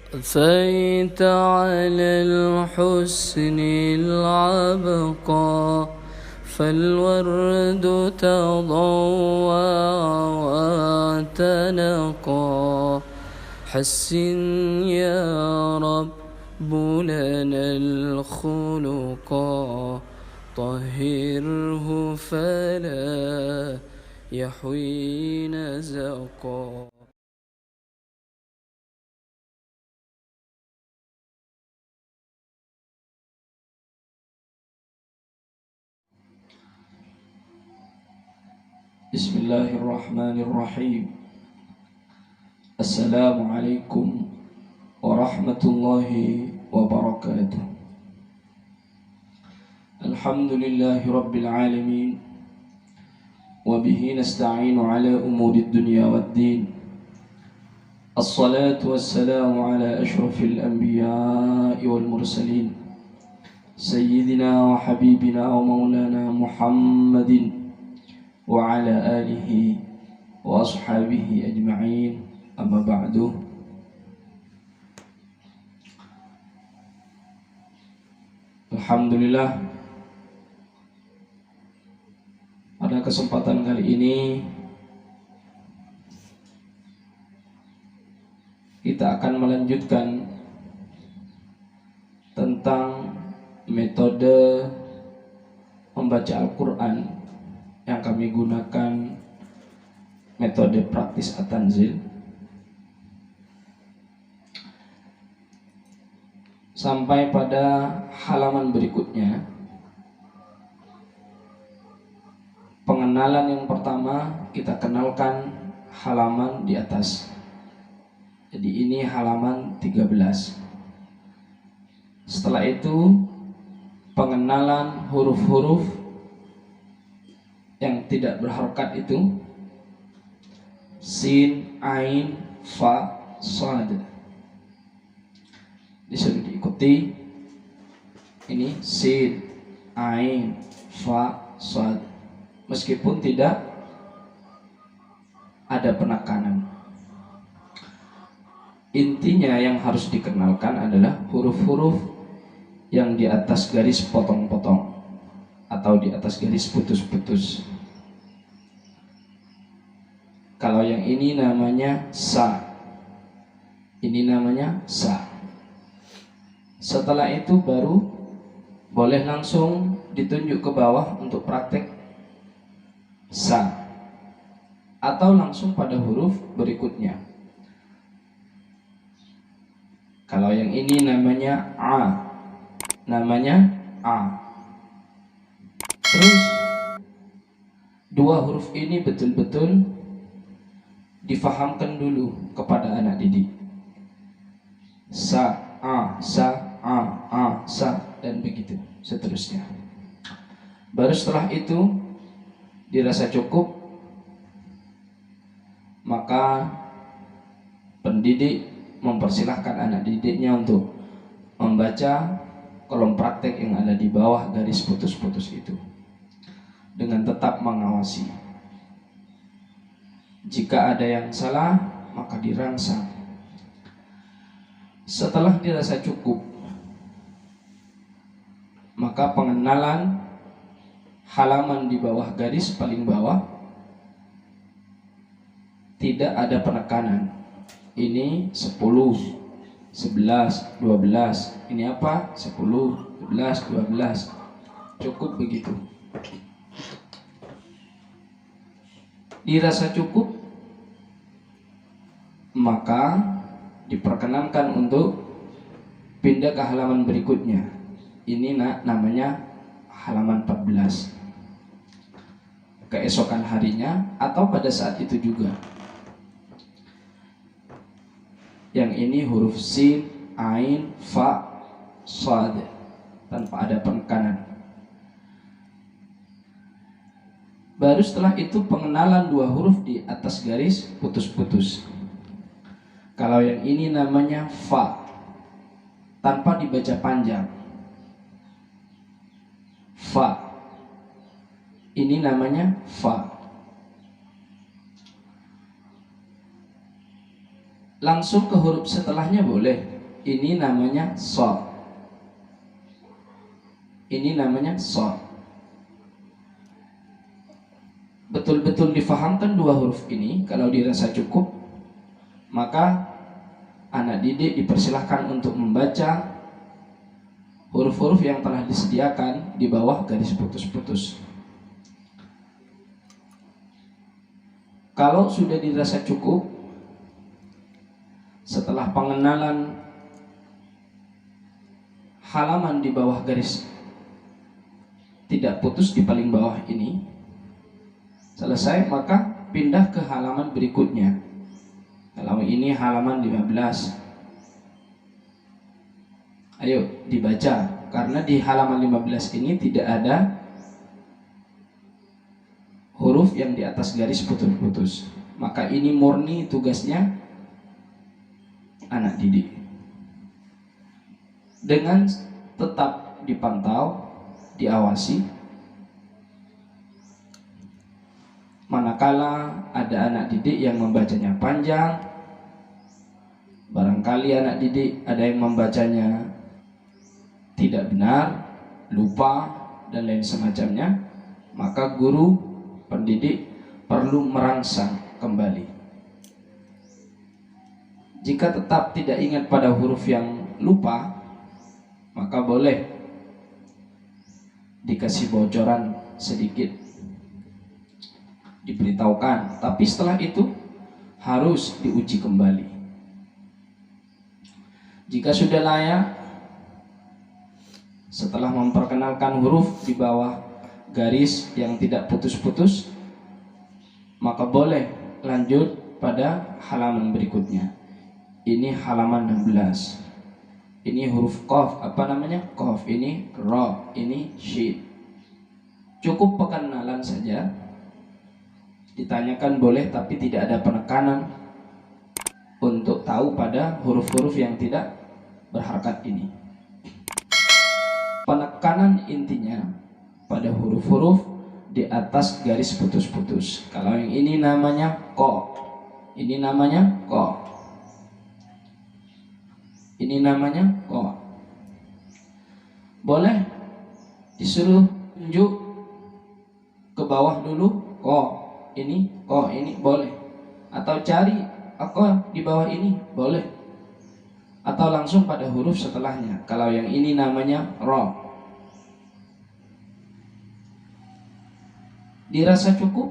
أثيت على الحسن العبقى فالورد تضوى وتنقى حسن يا رب لنا الخلقا طهره فلا يحوي نزقا. Bismillahirrahmanirrahim. Assalamualaikum warahmatullahi wabarakatuh. Alhamdulillahi rabbil alamin. Wabihi nasta'inu ala umurid dunya waddin. Assalatu wassalamu ala ashrafil anbiya'i wal mursalin Sayyidina wa habibina wa maulana Muhammadin wa ala alihi wa ashabihi ajma'in, amma ba'du. Alhamdulillah, pada kesempatan kali ini kita akan melanjutkan tentang metode membaca Al-Quran yang kami gunakan, metode praktis at-tanzil, sampai pada halaman berikutnya. Pengenalan yang pertama, kita kenalkan halaman di atas. Jadi ini halaman 13. Setelah itu pengenalan huruf-huruf yang tidak berharokat itu sin, ain, fa, shad. Disuruh diikuti. Ini sin, ain, fa, shad. Meskipun tidak ada penekanan. Intinya yang harus dikenalkan adalah huruf-huruf yang di atas garis potong-potong atau di atas garis putus-putus. Kalau yang ini namanya sa, ini namanya sa. Setelah itu baru boleh langsung ditunjuk ke bawah untuk praktek sa, atau langsung pada huruf berikutnya. Kalau yang ini namanya a, namanya a. Terus dua huruf ini betul-betul difahamkan dulu kepada anak didik. Sa, a, sa, dan begitu seterusnya. Baru setelah itu dirasa cukup, maka pendidik mempersilahkan anak didiknya untuk membaca kolom praktek yang ada di bawah garis putus-putus itu, dengan tetap mengawasi. Jika ada yang salah, maka dirangsang. Setelah dirasa cukup, maka pengenalan halaman di bawah garis paling bawah tidak ada penekanan. Ini 10, 11, 12. Ini apa? 10, 11, 12. Cukup begitu. Dirasa cukup, maka diperkenankan untuk pindah ke halaman berikutnya. Ini namanya halaman 14. Keesokan harinya atau pada saat itu juga. Yang ini huruf sin, ain, fa, shad, tanpa ada penekanan. Baru setelah itu pengenalan dua huruf di atas garis putus-putus. Kalau yang ini namanya fa, tanpa dibaca panjang. Fa, ini namanya fa. Langsung ke huruf setelahnya boleh, Ini namanya shad. Ini namanya shad. Betul-betul difahamkan dua huruf ini. Kalau dirasa cukup, maka anak didik dipersilahkan untuk membaca huruf-huruf yang telah disediakan di bawah garis putus-putus. Kalau sudah dirasa cukup, setelah pengenalan halaman di bawah garis tidak putus di paling bawah ini selesai, maka pindah ke halaman berikutnya. Kalau ini halaman 15, ayo dibaca, karena di halaman 15 ini tidak ada huruf yang di atas garis putus-putus. Maka ini murni tugasnya anak didik, dengan tetap dipantau, diawasi. Manakala ada anak didik yang membacanya panjang, barangkali anak didik ada yang membacanya tidak benar, lupa, dan lain semacamnya, maka guru pendidik perlu merangsang kembali. Jika tetap tidak ingat pada huruf yang lupa, maka boleh dikasih bocoran sedikit, diberitahukan, tapi setelah itu harus diuji kembali. Jika sudah layak, setelah memperkenalkan huruf di bawah garis yang tidak putus-putus, maka boleh lanjut pada halaman berikutnya. Ini halaman 16. Ini huruf qaf, apa namanya? Qaf, ini ra, ini shin. Cukup pengenalan saja. Ditanyakan boleh, tapi tidak ada penekanan untuk tahu pada huruf-huruf yang tidak berharakat ini. Penekanan intinya pada huruf-huruf di atas garis putus-putus. Kalau yang ini namanya ko, ini namanya ko, ini namanya ko. Boleh disuruh tunjuk ke bawah dulu, ko ini boleh, atau cari ko di bawah ini boleh, atau langsung pada huruf setelahnya. Kalau yang ini namanya ra, dirasa cukup,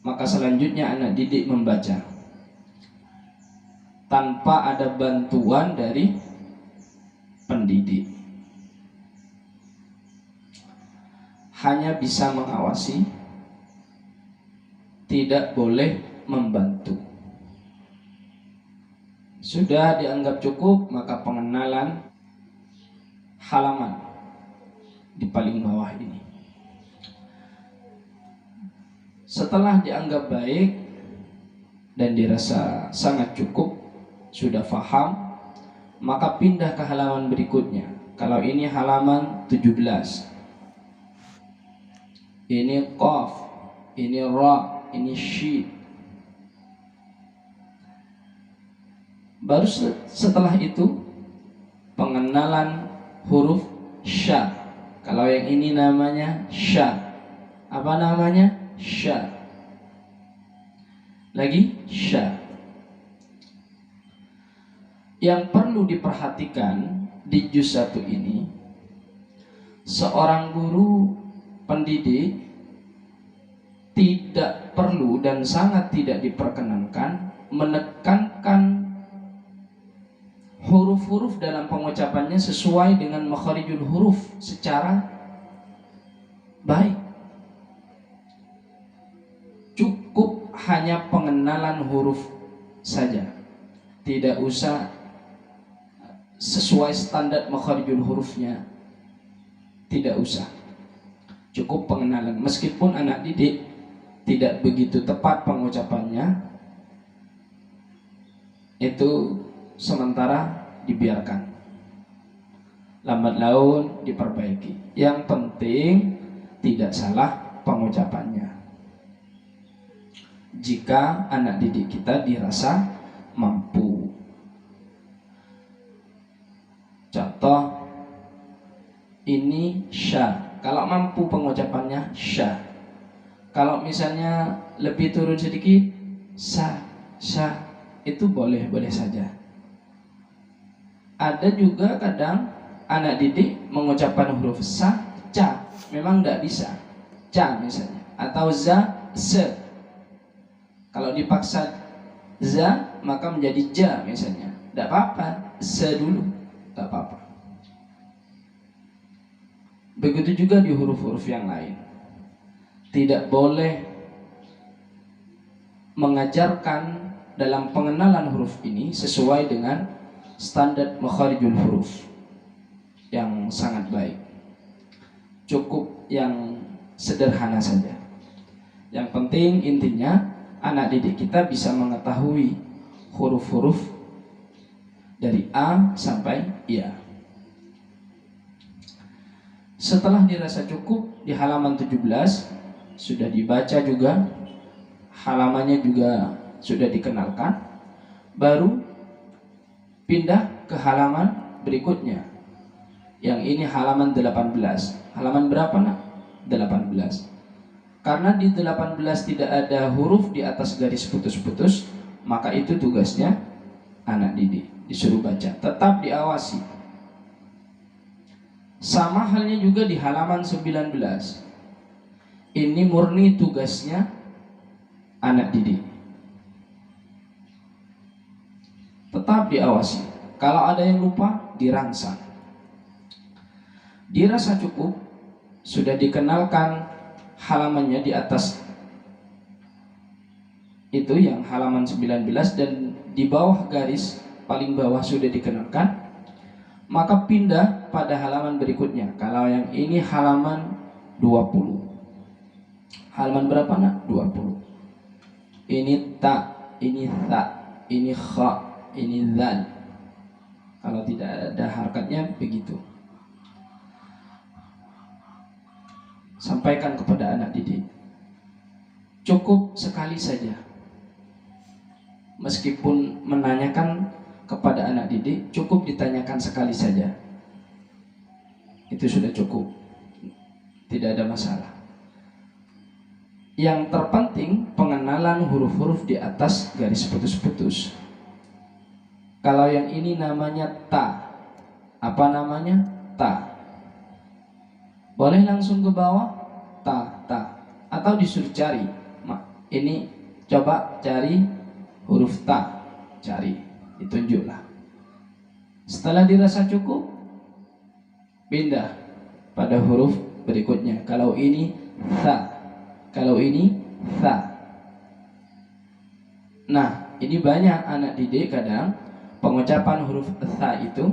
maka selanjutnya anak didik membaca tanpa ada bantuan dari pendidik, hanya bisa mengawasi, tidak boleh membantu. Sudah dianggap cukup, maka pengenalan halaman di paling bawah ini. Setelah dianggap baik dan dirasa sangat cukup, sudah faham, maka pindah ke halaman berikutnya. Kalau ini halaman 17, ini qaf, ini ra, ini shin. Baru setelah itu pengenalan huruf sya. Kalau yang ini namanya sya, apa namanya? Sya. Lagi sya. Yang perlu diperhatikan di juz 1 ini, seorang guru pendidik tidak perlu dan sangat tidak diperkenankan menekankan huruf-huruf dalam pengucapannya sesuai dengan makharijul huruf secara baik. Cukup hanya pengenalan huruf saja, tidak usah sesuai standar makharijul hurufnya, tidak usah. Cukup pengenalan, meskipun anak didik tidak begitu tepat pengucapannya, itu sementara dibiarkan, lambat laun diperbaiki. Yang penting tidak salah pengucapannya. Jika anak didik kita dirasa mampu. ini sya. Kalau mampu pengucapannya sya. Kalau misalnya lebih turun sedikit sa, itu boleh saja. Ada juga kadang anak didik mengucapkan huruf sa, ca, memang tidak bisa. Ca misalnya, atau za, se. Kalau dipaksa za, maka menjadi ja misalnya. Tidak apa-apa, se dulu, tidak apa-apa. Begitu juga di huruf-huruf yang lain. Tidak boleh mengajarkan dalam pengenalan huruf ini sesuai dengan standar makharijul huruf yang sangat baik. Cukup yang sederhana saja. Yang penting intinya anak didik kita bisa mengetahui huruf-huruf dari A sampai Ya. Setelah dirasa cukup di halaman 17 sudah dibaca juga, halamannya juga sudah dikenalkan, baru pindah ke halaman berikutnya. Yang ini halaman 18. Halaman berapa nak? 18. Karena di 18 tidak ada huruf di atas garis putus-putus, maka itu tugasnya anak didik, disuruh baca, tetap diawasi. Sama halnya juga di halaman 19. Ini murni tugasnya anak didik, tetap diawasi. Kalau ada yang lupa, dirangsang. Dirasa cukup, sudah dikenalkan halamannya di atas itu yang halaman 19, dan di bawah garis paling bawah sudah dikenalkan, maka pindah pada halaman berikutnya. Kalau yang ini halaman 20. Halaman berapa nak? 20. Ini ta, ini tha, ini kha, ini dzal. Kalau tidak ada harakatnya begitu. Sampaikan kepada anak didik. Cukup sekali saja. Meskipun menanyakan kepada anak didik, cukup ditanyakan sekali saja. Itu sudah cukup. Tidak ada masalah. Yang terpenting pengenalan huruf-huruf di atas garis putus-putus. Kalau yang ini namanya ta. Apa namanya? Ta. Boleh langsung ke bawah, ta. Atau disuruh cari. Ini coba cari huruf ta. Cari, ditunjuklah. Setelah dirasa cukup, pindah pada huruf berikutnya. Kalau ini tha, kalau ini tha. Nah, ini banyak anak didik kadang pengucapan huruf tha itu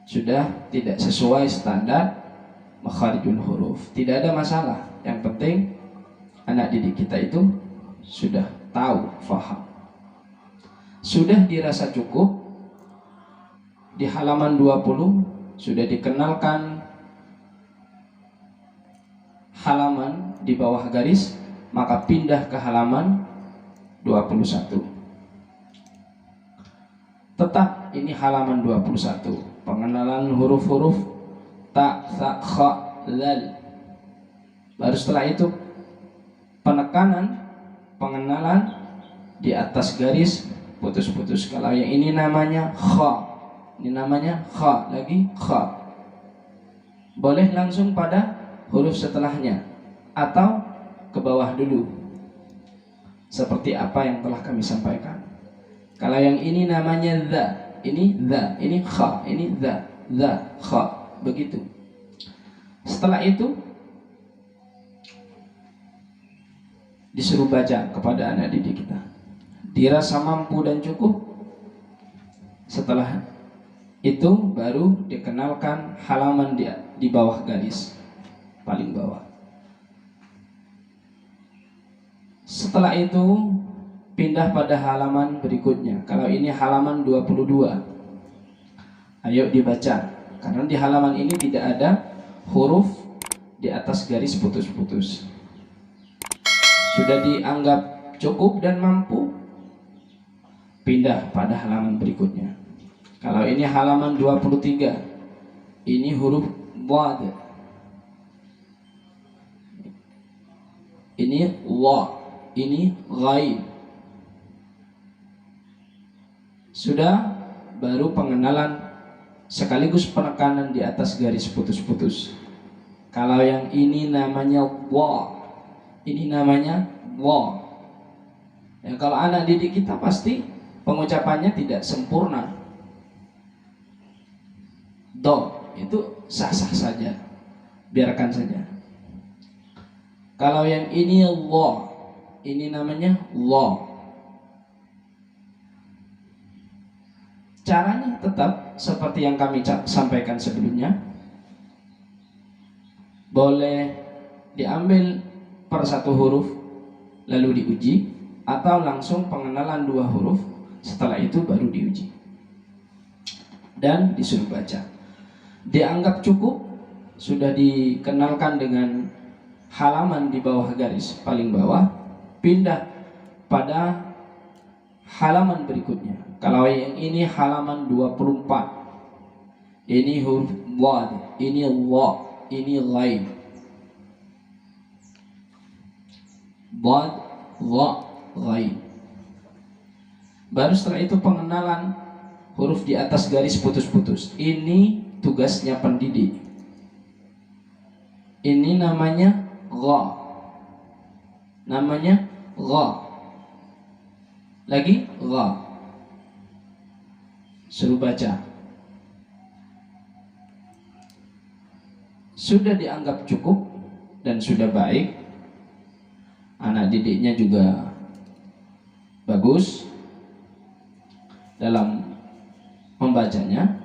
sudah tidak sesuai standar makharijul huruf. Tidak ada masalah. Yang penting anak didik kita itu sudah tahu, faham. Sudah dirasa cukup, di halaman 20 sudah dikenalkan halaman di bawah garis, maka pindah ke halaman 21. Tetap ini halaman 21. Pengenalan huruf-huruf ta, tha, kha, dzal. Baru setelah itu pengenalan di atas garis putus-putus. Kalau yang ini namanya kha, ini namanya kha, lagi kha. Boleh langsung pada huruf setelahnya atau ke bawah dulu, seperti apa yang telah kami sampaikan. Kalau yang ini namanya dza, ini dza, ini kha, ini dza, kha, begitu. Setelah itu disuruh baca kepada anak didik kita. Dirasa mampu dan cukup, setelah itu baru dikenalkan halaman di bawah garis paling bawah. Setelah itu pindah pada halaman berikutnya. Kalau ini halaman 22, ayo dibaca. Karena di halaman ini tidak ada huruf di atas garis putus-putus. Sudah dianggap cukup dan mampu, pindah pada halaman berikutnya. Kalau ini halaman 23, ini huruf Dhad. Ini wa, ini ghain. Sudah, baru pengenalan sekaligus penekanan di atas garis putus-putus. Kalau yang ini namanya wa, ini namanya wa. Ya, kalau anak didik kita pasti pengucapannya tidak sempurna. Do itu sah-sah saja, biarkan saja. Kalau yang ini wa, ini namanya wa. Caranya tetap seperti yang kami sampaikan sebelumnya. Boleh diambil per satu huruf lalu diuji, atau langsung pengenalan dua huruf, setelah itu baru diuji dan disuruh baca. Dianggap cukup, sudah dikenalkan dengan halaman di bawah garis paling bawah, pindah pada halaman berikutnya. Kalau yang ini halaman 24, ini huruf dhad, ini wa, ini ghain. Dhad, wa, ghain. Baru setelah itu pengenalan huruf di atas garis putus-putus. Ini tugasnya pendidik. Ini namanya gha. Namanya gha. Lagi gha. Suruh baca. Sudah dianggap cukup dan sudah baik, anak didiknya juga bagus dalam membacanya,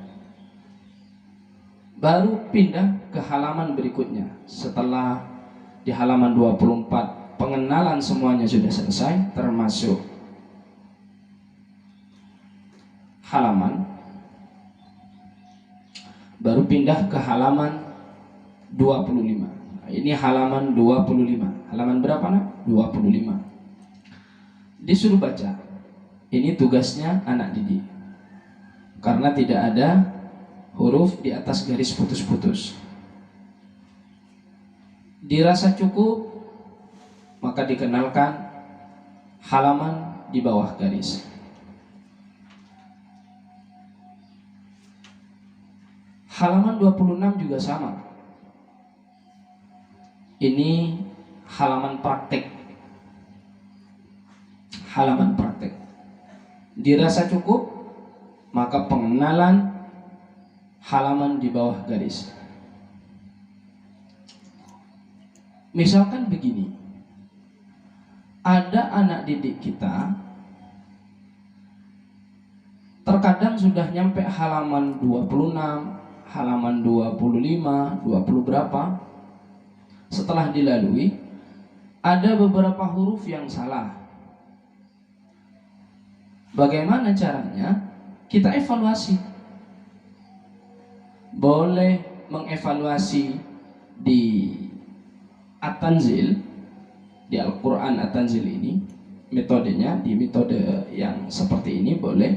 baru pindah ke halaman berikutnya. Setelah di halaman 24 pengenalan semuanya sudah selesai, termasuk halaman, baru pindah ke halaman 25. Ini halaman 25. Halaman berapa nak? 25. Disuruh baca. Ini tugasnya anak didik, karena tidak ada huruf di atas garis putus-putus. Dirasa cukup, maka dikenalkan halaman di bawah garis. Halaman 26 juga sama. Ini halaman praktek. Halaman praktek. Dirasa cukup, maka pengenalan halaman di bawah garis. Misalkan begini, ada anak didik kita terkadang sudah nyampe halaman 26, halaman 25, 20 berapa. Setelah dilalui, ada beberapa huruf yang salah. Bagaimana caranya? Kita evaluasi. Boleh mengevaluasi di At-Tanzil, di Al-Quran At-Tanzil ini, metodenya di metode yang seperti ini boleh.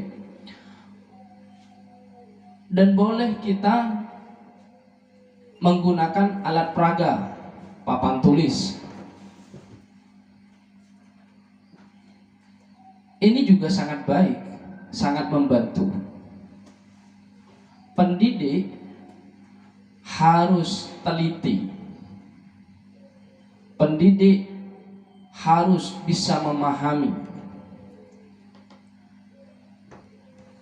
Dan boleh kita menggunakan alat peraga, papan tulis. Ini juga sangat baik, sangat membantu. Pendidik harus teliti. Pendidik harus bisa memahami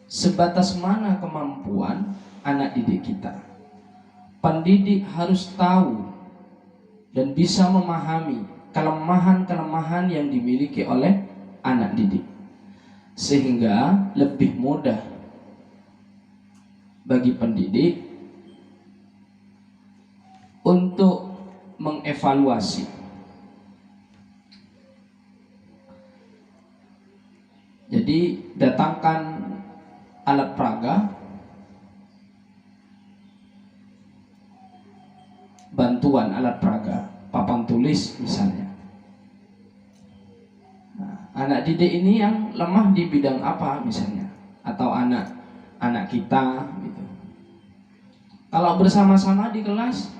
sebatas mana kemampuan anak didik kita. Pendidik harus tahu dan bisa memahami kelemahan-kelemahan yang dimiliki oleh anak didik, sehingga lebih mudah bagi pendidik untuk mengevaluasi. Jadi datangkan alat peraga, bantuan alat peraga, papan tulis misalnya. Anak didik ini yang lemah di bidang apa misalnya, atau anak kita gitu. Kalau bersama-sama di kelas,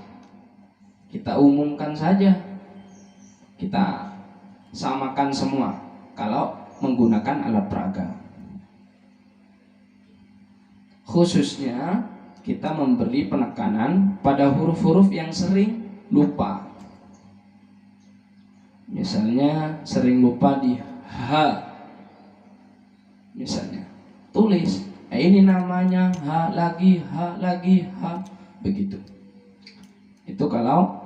kita umumkan saja, kita samakan semua kalau menggunakan alat peraga. Khususnya kita memberi penekanan pada huruf-huruf yang sering lupa. Misalnya sering lupa di H, misalnya tulis, ini namanya H lagi, begitu. Itu kalau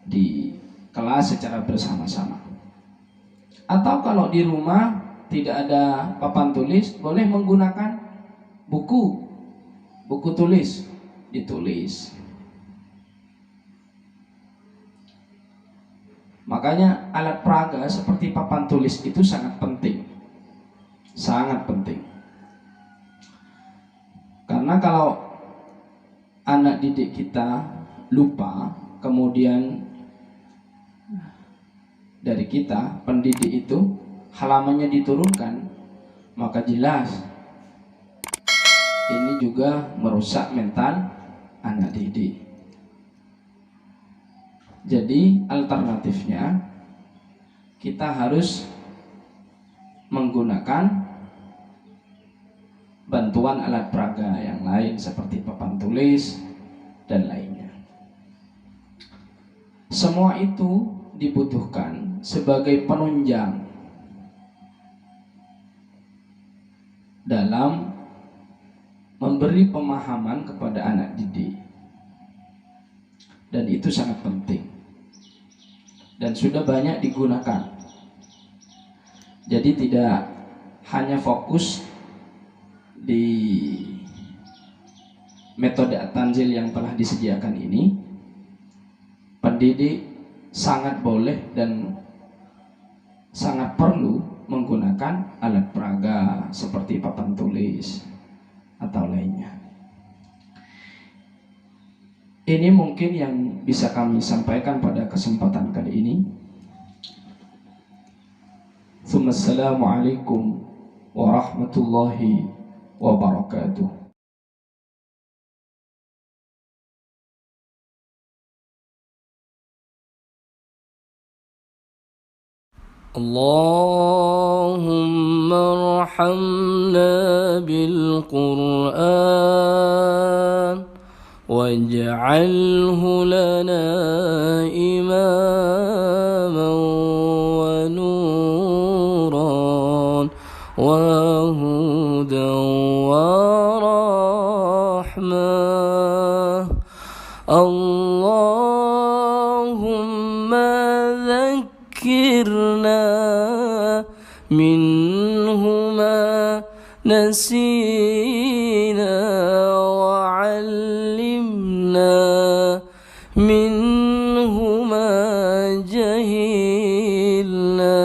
di kelas secara bersama-sama. Atau kalau di rumah tidak ada papan tulis, boleh menggunakan buku tulis, ditulis. Makanya alat peraga seperti papan tulis itu sangat penting. Sangat penting. Karena kalau anak didik kita lupa, kemudian dari kita, pendidik itu, halamannya diturunkan, maka jelas ini juga merusak mental anak didik. Jadi alternatifnya kita harus menggunakan bantuan alat peraga yang lain seperti papan tulis dan lainnya. Semua itu dibutuhkan sebagai penunjang dalam memberi pemahaman kepada anak didik, dan itu sangat penting dan sudah banyak digunakan. Jadi tidak hanya fokus di metode at-tanzil yang telah disediakan ini, pendidik sangat boleh dan sangat perlu menggunakan alat peraga seperti papan tulis atau lainnya. Ini mungkin yang bisa kami sampaikan pada kesempatan kali ini. Assalamualaikum warahmatullahi wabarakatuh. اللهم ارحمنا بالقرآن واجعله لنا إماما ونورا وهدى ورحمة. اللهم ذكرنا منه ما نسينا وعلمنا منه ما جهلنا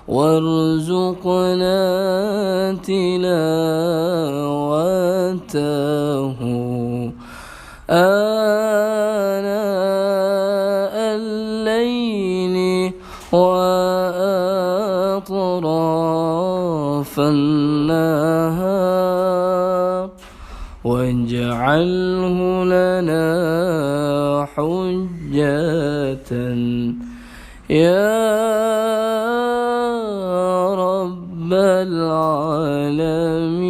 وارزقنا تلاوته آناء الليل وأطراف النهار واجعله لنا حجة يا رب العالمين.